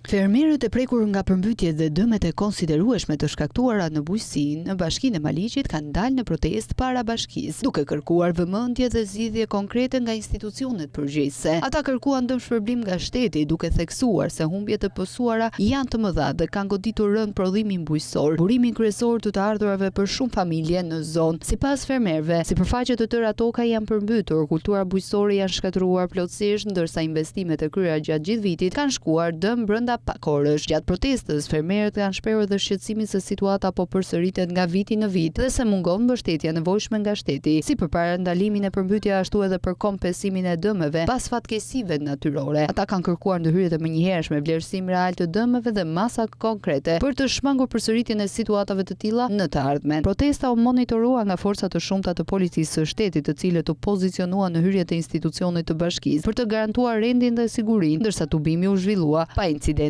Fermerët e prekur nga përmbytjet dhe dëmet e konsiderueshme të shkaktuara në bujqësi në Bashkinë e Maliqit kanë dalë në protestë para bashkisë, duke kërkuar vëmendje dhe zgjidhje konkrete nga institucionet përgjegjëse. Ata kërkuan dëmshpërblim nga shteti, duke theksuar se humbjet e pësuara janë të mëdha dhe kanë goditur rënd prodhimin bujqësor, burimin kryesor të ardhurave për shumë familje në zonë. Sipas fermerëve, sipërfaqe të tëra toka janë përmbytur, kultura bujqësore janë shkatëruar plotësisht, ndërsa investimet e kryera gjatë gjithë vitit kanë shkuar dëm brenda pak orësh. Gjatë protestës, fermerët kanë shprehur edhe shqetësimin se situata po përsëritet nga viti në vit dhe se mungon mbështetja nevojshme nga shteti, si përpara ndalimin e përmbytjeve ashtu edhe për kompensimin e dëmeve pas fatkeqësive natyrore. Ata kanë kërkuar ndërhyrje të menjëhershme, vlerësim real të dëmeve dhe masa konkrete për të shmangur përsëritjen e situatave të tilla në të ardhmen. Protesta u monitorua nga forca të shumta të policisë së shtetit, të cilët u pozicionuan në hyrje të institucionit të bashkisë për të garantuar rendin dhe sigurinë, ndërsa tubimi u zhvillua pa incidente.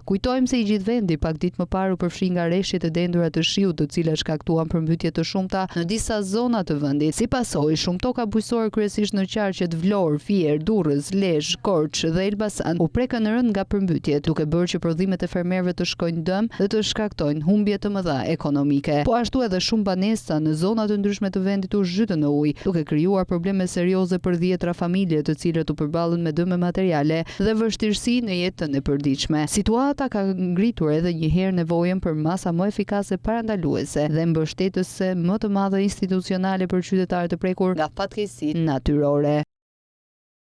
Kujtojmë se i gjithë vendi pak ditë më parë u përfshi nga rreshjet e dendura të shiut, të cilat shkaktuan përmbytje të shumta në disa zona të vendit. Si pasojë, shumë toka bujqësore kryesisht në qarqet Vlorë, Fier, Durrës, Lezhë, Korçë dhe Elbasan u prekën rënd nga përmbytjet, duke bërë që prodhimet e fermerëve të shkojnë dëm dhe të shkaktojnë humbje të mëdha ekonomike. Po ashtu edhe shumë banesa në zona të ndryshme të vendit u zhytën në ujë, duke krijuar probleme serioze për dhjetra familje, të cilët u përballën me dëme materiale dhe vështirësi në jetën e përditshme. Situata ka ngritur edhe një herë nevojën për masa më efikase parandaluese dhe mbështetëse më të madhe institucionale për qytetarët e prekur nga fatkeqësitë natyrore.